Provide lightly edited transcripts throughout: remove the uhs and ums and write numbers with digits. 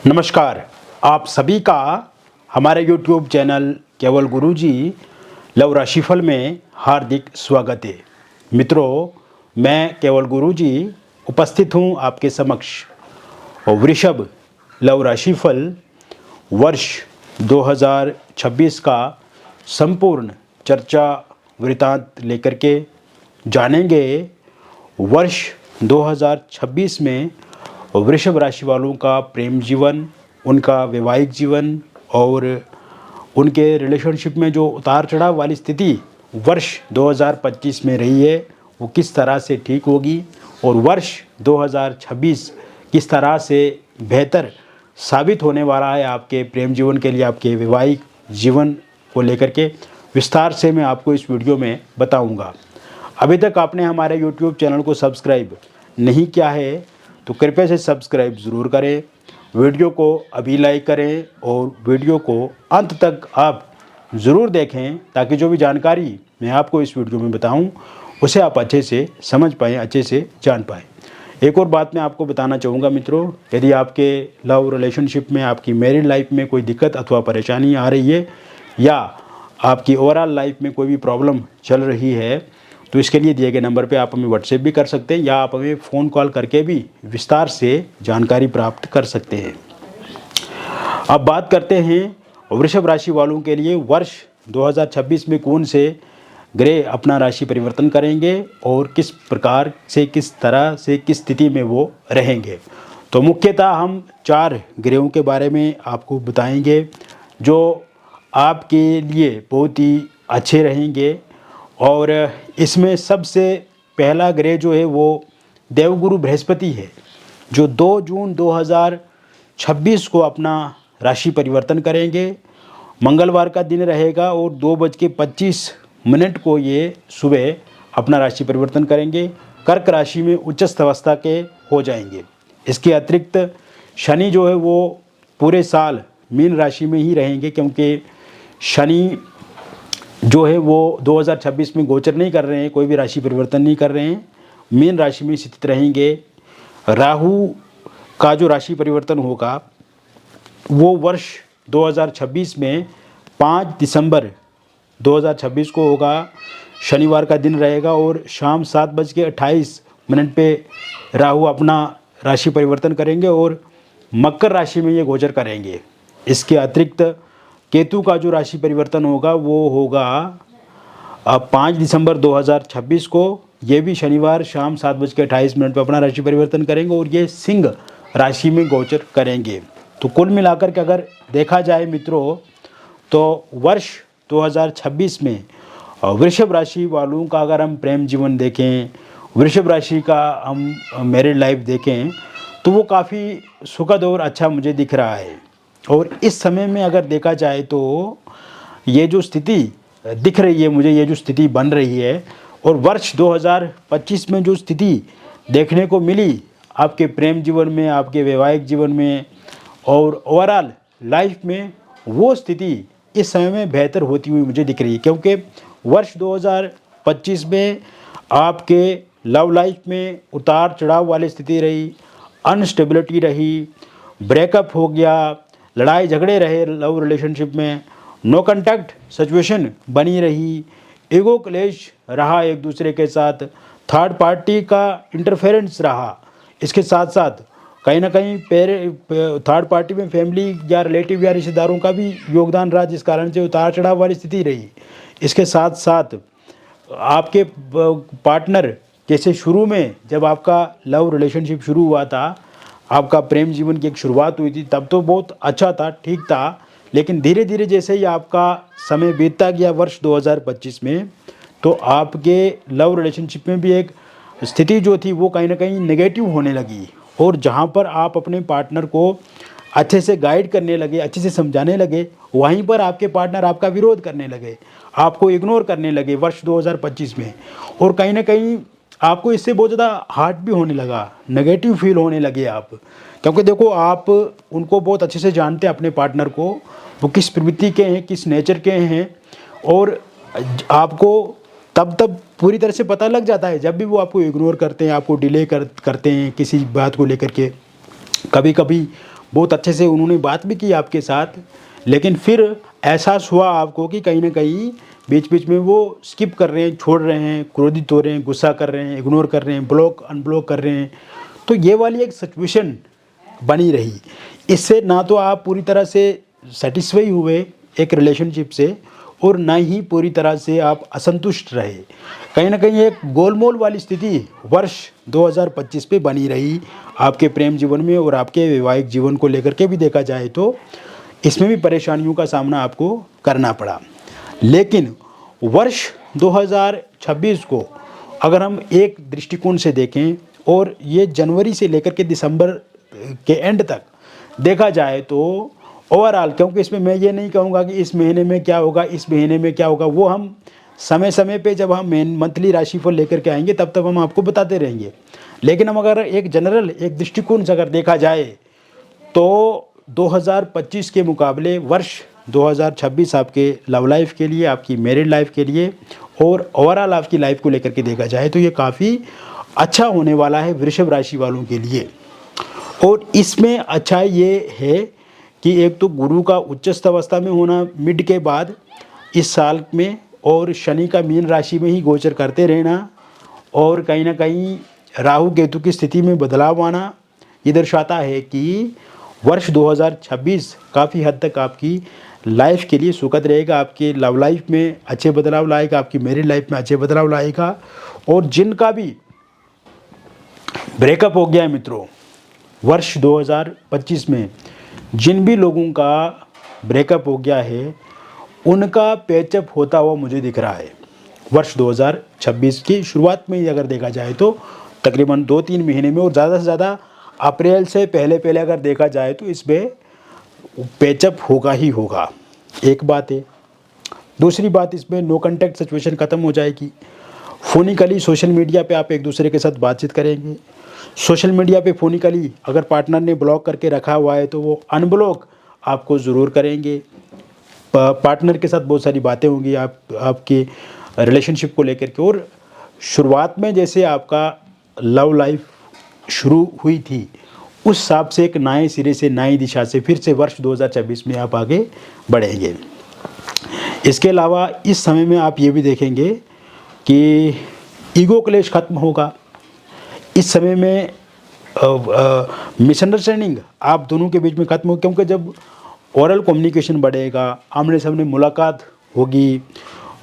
नमस्कार। आप सभी का हमारे YouTube चैनल केवल गुरुजी लव राशिफल में हार्दिक स्वागत है। मित्रों, मैं केवल गुरुजी उपस्थित हूँ आपके समक्ष और वृषभ लव राशिफल वर्ष 2026 का संपूर्ण चर्चा वृतांत लेकर के जानेंगे। वर्ष 2026 में वृषभ राशि वालों का प्रेम जीवन, उनका वैवाहिक जीवन और उनके रिलेशनशिप में जो उतार चढ़ाव वाली स्थिति वर्ष 2025 में रही है वो किस तरह से ठीक होगी और वर्ष 2026 किस तरह से बेहतर साबित होने वाला है आपके प्रेम जीवन के लिए, आपके वैवाहिक जीवन को लेकर के विस्तार से मैं आपको इस वीडियो में बताऊंगा। अभी तक आपने हमारे YouTube चैनल को सब्सक्राइब नहीं किया है तो कृपया से सब्सक्राइब ज़रूर करें, वीडियो को अभी लाइक करें और वीडियो को अंत तक आप ज़रूर देखें ताकि जो भी जानकारी मैं आपको इस वीडियो में बताऊं उसे आप अच्छे से समझ पाएँ, अच्छे से जान पाएँ। एक और बात मैं आपको बताना चाहूँगा मित्रों, यदि आपके लव रिलेशनशिप में, आपकी मैरिड लाइफ में कोई दिक्कत अथवा परेशानी आ रही है या आपकी ओवरऑल लाइफ में कोई भी प्रॉब्लम चल रही है तो इसके लिए दिए गए नंबर पे आप हमें व्हाट्सएप भी कर सकते हैं या आप हमें फ़ोन कॉल करके भी विस्तार से जानकारी प्राप्त कर सकते हैं। अब बात करते हैं वृषभ राशि वालों के लिए वर्ष 2026 में कौन से ग्रह अपना राशि परिवर्तन करेंगे और किस प्रकार से, किस तरह से, किस स्थिति में वो रहेंगे। तो मुख्यतः हम 4 ग्रहों के बारे में आपको बताएंगे जो आपके लिए बहुत ही अच्छे रहेंगे और इसमें सबसे पहला ग्रह जो है वो देवगुरु बृहस्पति है जो 2 जून 2026 को अपना राशि परिवर्तन करेंगे। मंगलवार का दिन रहेगा और 2:25 को ये सुबह अपना राशि परिवर्तन करेंगे। कर्क राशि में उच्चस्थ अवस्था के हो जाएंगे। इसके अतिरिक्त शनि जो है वो पूरे साल मीन राशि में ही रहेंगे क्योंकि शनि जो है वो 2026 में गोचर नहीं कर रहे हैं, कोई भी राशि परिवर्तन नहीं कर रहे हैं, मीन राशि में स्थित रहेंगे। राहु का जो राशि परिवर्तन होगा वो वर्ष 2026 में 5 दिसंबर 2026 को होगा। शनिवार का दिन रहेगा और शाम 7:28 पे राहु अपना राशि परिवर्तन करेंगे और मकर राशि में ये गोचर करेंगे। इसके अतिरिक्त केतु का जो राशि परिवर्तन होगा वो होगा 5 दिसंबर 2026 को। ये भी शनिवार शाम 7:28 पे अपना राशि परिवर्तन करेंगे और ये सिंह राशि में गोचर करेंगे। तो कुल मिलाकर के अगर देखा जाए मित्रों तो वर्ष 2026 में वृषभ राशि वालों का अगर हम प्रेम जीवन देखें, वृषभ राशि का हम मैरिड लाइफ देखें तो वो काफ़ी सुखद और अच्छा मुझे दिख रहा है। और इस समय में अगर देखा जाए तो ये जो स्थिति दिख रही है मुझे, ये जो स्थिति बन रही है और वर्ष 2025 में जो स्थिति देखने को मिली आपके प्रेम जीवन में, आपके वैवाहिक जीवन में और ओवरऑल लाइफ में, वो स्थिति इस समय में बेहतर होती हुई मुझे दिख रही है क्योंकि वर्ष 2025 में आपके लव लाइफ में उतार चढ़ाव वाली स्थिति रही, अनस्टेबिलिटी रही, ब्रेकअप हो गया, लड़ाई झगड़े रहे लव रिलेशनशिप में, नो कांटेक्ट सिचुएशन बनी रही, ईगो क्लेश रहा एक दूसरे के साथ, थर्ड पार्टी का इंटरफेरेंस रहा। इसके साथ साथ कहीं ना कहीं थर्ड पार्टी में फैमिली या रिलेटिव या रिश्तेदारों का भी योगदान रहा जिस कारण से उतार चढ़ाव वाली स्थिति रही। इसके साथ साथ आपके पार्टनर जैसे शुरू में जब आपका लव रिलेशनशिप शुरू हुआ था, आपका प्रेम जीवन की एक शुरुआत हुई थी, तब तो बहुत अच्छा था, ठीक था, लेकिन धीरे धीरे जैसे ही आपका समय बीतता गया वर्ष 2025 में तो आपके लव रिलेशनशिप में भी एक स्थिति जो थी वो कहीं ना कहीं नेगेटिव होने लगी और जहाँ पर आप अपने पार्टनर को अच्छे से गाइड करने लगे, अच्छे से समझाने लगे, वहीं पर आपके पार्टनर आपका विरोध करने लगे, आपको इग्नोर करने लगे वर्ष 2025 में। और कहीं ना कहीं आपको इससे बहुत ज़्यादा हार्ट भी होने लगा, नेगेटिव फील होने लगे आप, क्योंकि देखो आप उनको बहुत अच्छे से जानते हैं अपने पार्टनर को, वो किस प्रवृत्ति के हैं, किस नेचर के हैं और आपको तब पूरी तरह से पता लग जाता है जब भी वो आपको इग्नोर करते हैं, आपको डिले करते हैं किसी बात को लेकर के। कभी कभी बहुत अच्छे से उन्होंने बात भी की आपके साथ, लेकिन फिर एहसास हुआ आपको कि कहीं ना कहीं बीच बीच में वो स्किप कर रहे हैं, छोड़ रहे हैं, क्रोधित हो रहे हैं, गुस्सा कर रहे हैं, इग्नोर कर रहे हैं, ब्लॉक अनब्लॉक कर रहे हैं। तो ये वाली एक सिचुएशन बनी रही। इससे ना तो आप पूरी तरह से सेटिस्फाई हुए एक रिलेशनशिप से, और ना ही पूरी तरह से आप असंतुष्ट रहे। कहीं ना कहीं एक गोलमोल वाली स्थिति वर्ष 2025 पे बनी रही आपके प्रेम जीवन में, और आपके वैवाहिक जीवन को लेकर के भी देखा जाए तो इसमें भी परेशानियों का सामना आपको करना पड़ा। लेकिन वर्ष 2026 को अगर हम एक दृष्टिकोण से देखें, और ये जनवरी से लेकर के दिसंबर के एंड तक देखा जाए तो ओवरऑल, क्योंकि इसमें मैं ये नहीं कहूँगा कि इस महीने में क्या होगा, इस महीने में क्या होगा, वो हम समय समय पे जब हम मंथली राशिफल लेकर के आएंगे तब हम आपको बताते रहेंगे। लेकिन हम अगर एक जनरल एक दृष्टिकोण से अगर देखा जाए तो 2025 के मुकाबले वर्ष 2026 आपके लव लाइफ के लिए, आपकी मैरिड लाइफ के लिए और ओवरऑल आपकी लाइफ को लेकर के देखा जाए तो ये काफ़ी अच्छा होने वाला है वृषभ राशि वालों के लिए। और इसमें अच्छा ये है कि एक तो गुरु का उच्चस्थ अवस्था में होना मिड के बाद इस साल में, और शनि का मीन राशि में ही गोचर करते रहना, और कहीं ना कहीं राहु केतु की स्थिति में बदलाव आना, ये दर्शाता है कि वर्ष 2026 काफ़ी हद तक आपकी लाइफ के लिए सुखद रहेगा। आपके लव लाइफ में अच्छे बदलाव लाएगा, आपकी मैरिड लाइफ में अच्छे बदलाव लाएगा। और जिनका भी ब्रेकअप हो गया है मित्रों, वर्ष 2025 में जिन भी लोगों का ब्रेकअप हो गया है उनका पैचअप होता हुआ मुझे दिख रहा है। वर्ष 2026 की शुरुआत में ही अगर देखा जाए तो तकरीबन 2-3 महीने में, और ज़्यादा से ज़्यादा अप्रैल से पहले अगर देखा जाए तो इसमें पैचअप होगा ही होगा। एक बात है। दूसरी बात, इसमें नो कांटेक्ट सिचुएशन ख़त्म हो जाएगी। फोनिकली सोशल मीडिया पे आप एक दूसरे के साथ बातचीत करेंगे। सोशल मीडिया पे फोनिकली अगर पार्टनर ने ब्लॉक करके रखा हुआ है तो वो अनब्लॉक आपको ज़रूर करेंगे। पार्टनर के साथ बहुत सारी बातें होंगी आपके रिलेशनशिप को लेकर के। और शुरुआत में जैसे आपका लव लाइफ शुरू हुई थी उस हिसाब से एक नए सिरे से, नई दिशा से फिर से वर्ष 2026 में आप आगे बढ़ेंगे। इसके अलावा इस समय में आप ये भी देखेंगे कि ईगो क्लेश खत्म होगा। इस समय में मिसअंडरस्टैंडिंग आप दोनों के बीच में खत्म हो, क्योंकि जब ओरल कम्युनिकेशन बढ़ेगा, आमने सामने मुलाकात होगी,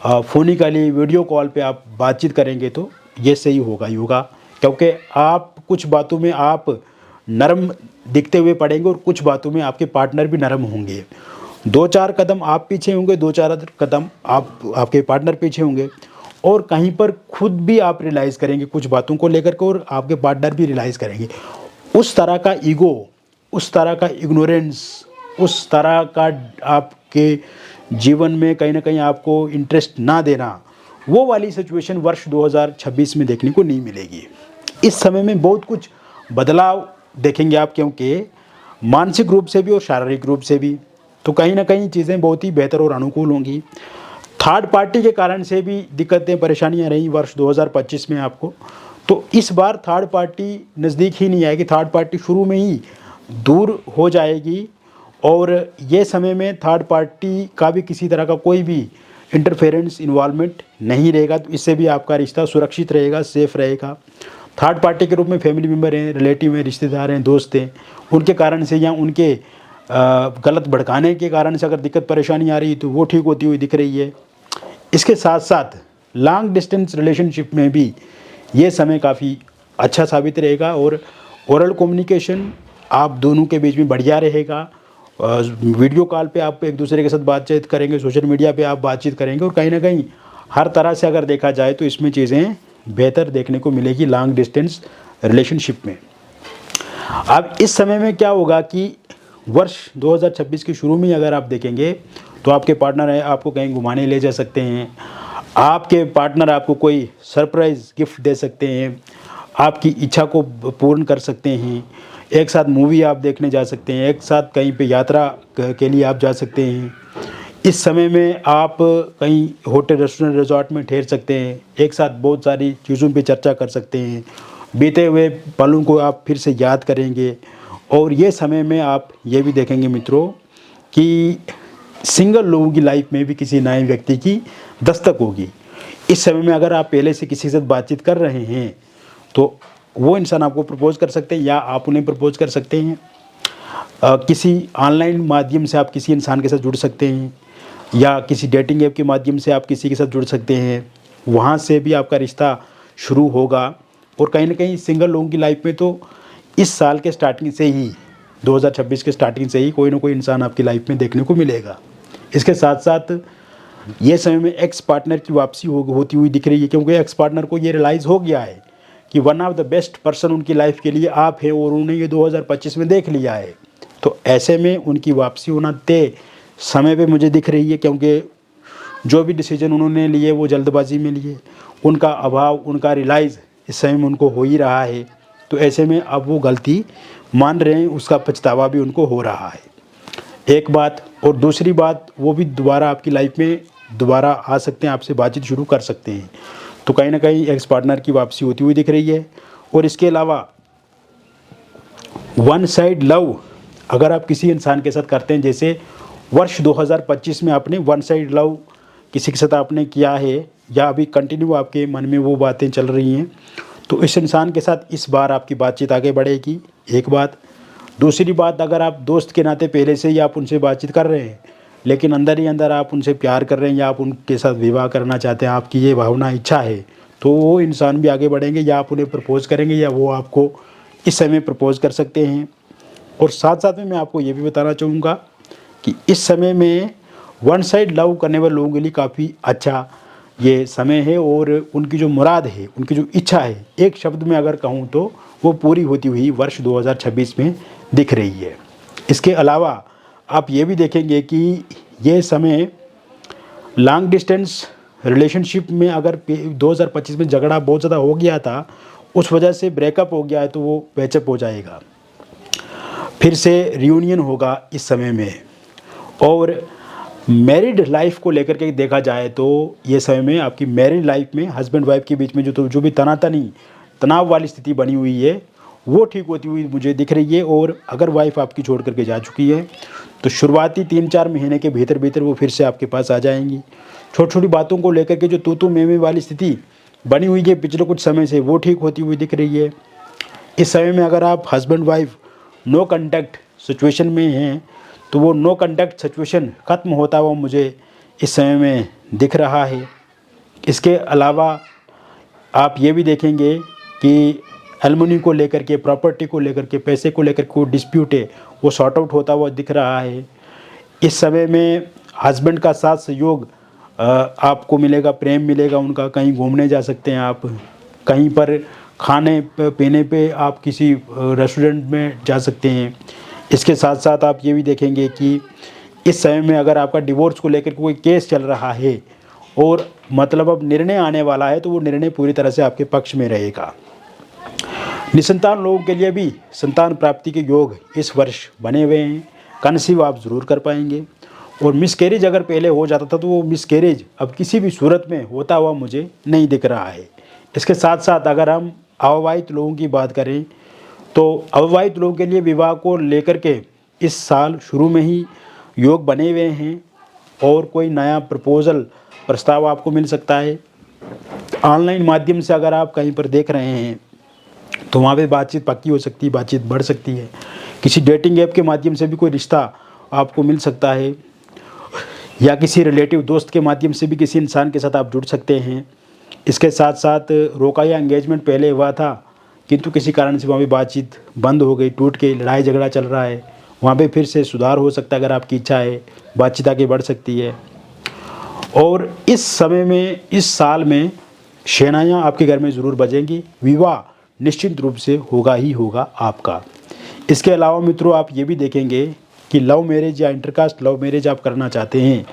फोनिकली वीडियो कॉल पे आप बातचीत करेंगे तो ये सही होगा ही होगा। क्योंकि आप कुछ बातों में आप नरम दिखते हुए पड़ेंगे और कुछ बातों में आपके पार्टनर भी नरम होंगे। 2-4 कदम आप पीछे होंगे, 2-4 कदम आपके पार्टनर पीछे होंगे, और कहीं पर खुद भी आप रियलाइज़ करेंगे कुछ बातों को लेकर के, और आपके पार्टनर भी रियलाइज़ करेंगे। उस तरह का ईगो, उस तरह का इग्नोरेंस, उस तरह का आपके जीवन में कहीं ना कहीं आपको इंटरेस्ट ना देना, वो वाली सिचुएशन वर्ष 2026 में देखने को नहीं मिलेगी। इस समय में बहुत कुछ बदलाव देखेंगे आप, क्योंकि मानसिक रूप से भी और शारीरिक रूप से भी, तो कहीं ना कहीं चीज़ें बहुत ही बेहतर और अनुकूल होंगी। थर्ड पार्टी के कारण से भी दिक्कतें परेशानियां रही वर्ष 2025 में आपको, तो इस बार थर्ड पार्टी नज़दीक ही नहीं आएगी। थर्ड पार्टी शुरू में ही दूर हो जाएगी, और ये समय में थर्ड पार्टी का भी किसी तरह का कोई भी इंटरफेरेंस इन्वॉल्वमेंट नहीं रहेगा। तो इससे भी आपका रिश्ता सुरक्षित रहेगा, सेफ रहेगा। थर्ड पार्टी के रूप में फैमिली मेम्बर हैं, रिलेटिव हैं, रिश्तेदार हैं, दोस्त हैं, उनके कारण से या उनके गलत भड़काने के कारण से अगर दिक्कत परेशानी आ रही है तो वो ठीक होती हुई दिख रही है। इसके साथ साथ लॉन्ग डिस्टेंस रिलेशनशिप में भी ये समय काफ़ी अच्छा साबित रहेगा, और ओरल कम्युनिकेशन आप दोनों के बीच में बढ़िया रहेगा। वीडियो कॉल पे आप एक दूसरे के साथ बातचीत करेंगे, सोशल मीडिया पे आप बातचीत करेंगे, और कहीं ना कहीं हर तरह से अगर देखा जाए तो इसमें चीज़ें बेहतर देखने को मिलेगी लॉन्ग डिस्टेंस रिलेशनशिप में। अब इस समय में क्या होगा कि वर्ष 2026 के शुरू में अगर आप देखेंगे तो आपके पार्टनर है आपको कहीं घुमाने ले जा सकते हैं, आपके पार्टनर आपको कोई सरप्राइज़ गिफ्ट दे सकते हैं, आपकी इच्छा को पूर्ण कर सकते हैं, एक साथ मूवी आप देखने जा सकते हैं, एक साथ कहीं पे यात्रा के लिए आप जा सकते हैं। इस समय में आप कहीं होटल, रेस्टोरेंट, रिजॉर्ट में ठहर सकते हैं, एक साथ बहुत सारी चीज़ों पे चर्चा कर सकते हैं, बीते हुए पलों को आप फिर से याद करेंगे, और ये समय में आप ये भी देखेंगे मित्रों कि सिंगल लोगों की लाइफ में भी किसी नए व्यक्ति की दस्तक होगी। इस समय में अगर आप पहले से किसी के साथ बातचीत कर रहे हैं तो वो इंसान आपको प्रपोज कर सकते हैं या आप उन्हें प्रपोज कर सकते हैं। किसी ऑनलाइन माध्यम से आप किसी इंसान के साथ जुड़ सकते हैं या किसी डेटिंग ऐप के माध्यम से आप किसी के साथ जुड़ सकते हैं, वहाँ से भी आपका रिश्ता शुरू होगा। और कहीं ना कहीं सिंगल लोगों की लाइफ में तो इस साल के स्टार्टिंग से ही 2026 के स्टार्टिंग से ही कोई ना कोई इंसान आपकी लाइफ में देखने को मिलेगा। इसके साथ साथ ये समय में एक्स पार्टनर की वापसी होती हुई दिख रही है, क्योंकि एक्स पार्टनर को ये रियलाइज़ हो गया है कि one of the best person उनकी लाइफ के लिए आप हैं और उन्होंने ये 2025 में देख लिया है। तो ऐसे में उनकी वापसी होना तय समय पे मुझे दिख रही है, क्योंकि जो भी डिसीजन उन्होंने लिए वो जल्दबाजी में लिए, उनका अभाव, उनका रियलाइज़ इस समय में उनको हो ही रहा है। तो ऐसे में अब वो गलती मान रहे हैं, उसका पछतावा भी उनको हो रहा है, एक बात। और दूसरी बात, वो भी दोबारा आपकी लाइफ में दोबारा आ सकते हैं, आपसे बातचीत शुरू कर सकते हैं। तो कहीं ना कहीं एक्स पार्टनर की वापसी होती हुई दिख रही है। और इसके अलावा वन साइड लव अगर आप किसी इंसान के साथ करते हैं, जैसे वर्ष 2025 में आपने वन साइड लव किसी के साथ आपने किया है या अभी कंटिन्यू आपके मन में वो बातें चल रही हैं, तो इस इंसान के साथ इस बार आपकी बातचीत आगे बढ़ेगी, एक बात। दूसरी बात, अगर आप दोस्त के नाते पहले से ही आप उनसे बातचीत कर रहे हैं लेकिन अंदर ही अंदर आप उनसे प्यार कर रहे हैं या आप उनके साथ विवाह करना चाहते हैं, आपकी ये भावना इच्छा है, तो वो इंसान भी आगे बढ़ेंगे या आप उन्हें प्रपोज़ करेंगे या वो आपको इस समय प्रपोज़ कर सकते हैं। और साथ साथ में मैं आपको ये भी बताना चाहूँगा कि इस समय में वन साइड लव करने वाले लोगों के लिए काफ़ी अच्छा ये समय है और उनकी जो मुराद है, उनकी जो इच्छा है, एक शब्द में अगर कहूँ तो वो पूरी होती हुई वर्ष 2026 में दिख रही है। इसके अलावा आप ये भी देखेंगे कि ये समय लॉन्ग डिस्टेंस रिलेशनशिप में अगर 2025 में झगड़ा बहुत ज़्यादा हो गया था, उस वजह से ब्रेकअप हो गया है, तो वो पैचअप हो जाएगा, फिर से रियूनियन होगा इस समय में। और मैरिड लाइफ को लेकर के देखा जाए तो ये समय में आपकी मैरिड लाइफ में हस्बैंड वाइफ के बीच में जो भी तनाव वाली स्थिति बनी हुई है वो ठीक होती हुई मुझे दिख रही है। और अगर वाइफ आपकी छोड़ करके जा चुकी है तो शुरुआती 3-4 महीने के भीतर वो फिर से आपके पास आ जाएंगी। छोटी छोटी बातों को लेकर के जो तू मैं वाली स्थिति बनी हुई है पिछले कुछ समय से, वो ठीक होती हुई दिख रही है। इस समय में अगर आप husband wife no contact situation में हैं तो वो नो कॉन्टैक्ट सिचुएशन ख़त्म होता हुआ मुझे इस समय में दिख रहा है। इसके अलावा आप ये भी देखेंगे कि एलुमनी को लेकर के, प्रॉपर्टी को लेकर के, पैसे को लेकर कोई डिस्प्यूट है वो सॉर्ट आउट होता हुआ दिख रहा है। इस समय में हस्बैंड का साथ सहयोग आपको मिलेगा, प्रेम मिलेगा उनका, कहीं घूमने जा सकते हैं आप, कहीं पर खाने पीने पे आप किसी रेस्टोरेंट में जा सकते हैं। इसके साथ साथ आप ये भी देखेंगे कि इस समय में अगर आपका डिवोर्स को लेकर कोई केस चल रहा है और मतलब अब निर्णय आने वाला है तो वो निर्णय पूरी तरह से आपके पक्ष में रहेगा। निसंतान लोगों के लिए भी संतान प्राप्ति के योग इस वर्ष बने हुए हैं, कंसीव आप ज़रूर कर पाएंगे। और मिसकैरेज अगर पहले हो जाता था तो वो मिसकैरेज अब किसी भी सूरत में होता हुआ मुझे नहीं दिख रहा है। इसके साथ साथ अगर हम अविवाहित लोगों की बात करें तो अविवाहित लोगों के लिए विवाह को लेकर के इस साल शुरू में ही योग बने हुए हैं और कोई नया प्रस्ताव आपको मिल सकता है। ऑनलाइन माध्यम से अगर आप कहीं पर देख रहे हैं तो वहाँ पे बातचीत पक्की हो सकती है, बातचीत बढ़ सकती है। किसी डेटिंग ऐप के माध्यम से भी कोई रिश्ता आपको मिल सकता है या किसी रिलेटिव दोस्त के माध्यम से भी किसी इंसान के साथ आप जुड़ सकते हैं। इसके साथ साथ रोका या एंगेजमेंट पहले हुआ था किंतु किसी कारण से वहाँ पे बातचीत बंद हो गई, टूट के लड़ाई झगड़ा चल रहा है, वहाँ पे फिर से सुधार हो सकता है अगर आपकी इच्छा है, बातचीत आगे बढ़ सकती है। और इस समय में, इस साल में शहनाइयाँ आपके घर में ज़रूर बजेंगी, विवाह निश्चित रूप से होगा ही होगा आपका। इसके अलावा मित्रों आप ये भी देखेंगे कि लव मैरिज या इंटरकास्ट लव मैरिज आप करना चाहते हैं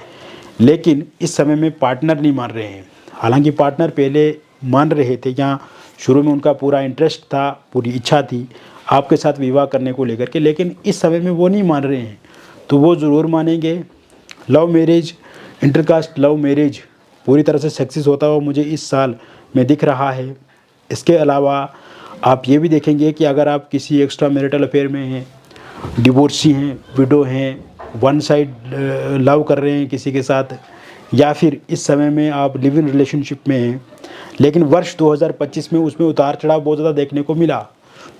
लेकिन इस समय में पार्टनर नहीं मान रहे हैं। हालांकि पार्टनर पहले मान रहे थे या शुरू में उनका पूरा इंटरेस्ट था, पूरी इच्छा थी आपके साथ विवाह करने को लेकर के, लेकिन इस समय में वो नहीं मान रहे हैं, तो वो ज़रूर मानेंगे। Love marriage, intercaste love marriage पूरी तरह से सक्सेस होता हुआ मुझे इस साल में दिख रहा है। इसके अलावा आप ये भी देखेंगे कि अगर आप किसी एक्स्ट्रा मैरिटल अफेयर में हैं डिवोर्सी हैं, विडो हैं, वन साइड लव कर रहे हैं किसी के साथ, या फिर इस समय में आप लिव इन रिलेशनशिप में हैं, लेकिन वर्ष 2025 में उसमें उतार चढ़ाव बहुत ज़्यादा देखने को मिला,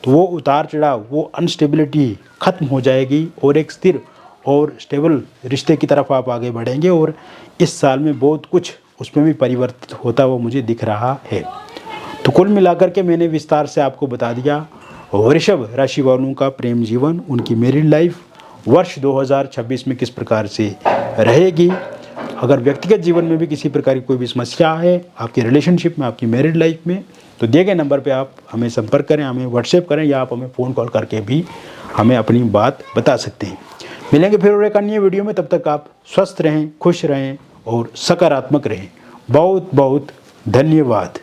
तो वो उतार चढ़ाव, वो अनस्टेबिलिटी ख़त्म हो जाएगी और एक स्थिर और स्टेबल रिश्ते की तरफ आप आगे बढ़ेंगे। और इस साल में बहुत कुछ उसमें भी परिवर्तित होता हुआ मुझे दिख रहा है। तो कुल मिलाकर के मैंने विस्तार से आपको बता दिया वृषभ राशि वालों का प्रेम जीवन, उनकी मैरिड लाइफ वर्ष 2026 में किस प्रकार से रहेगी। अगर व्यक्तिगत जीवन में भी किसी प्रकार की कोई भी समस्या है आपकी रिलेशनशिप में, आपकी मैरिड लाइफ में, तो दिए गए नंबर पे आप हमें संपर्क करें, हमें व्हाट्सएप करें, या आप हमें फ़ोन कॉल करके भी हमें अपनी बात बता सकते हैं। मिलेंगे फिर और एक अन्य वीडियो में, तब तक आप स्वस्थ रहें, खुश रहें और सकारात्मक रहें। बहुत बहुत धन्यवाद।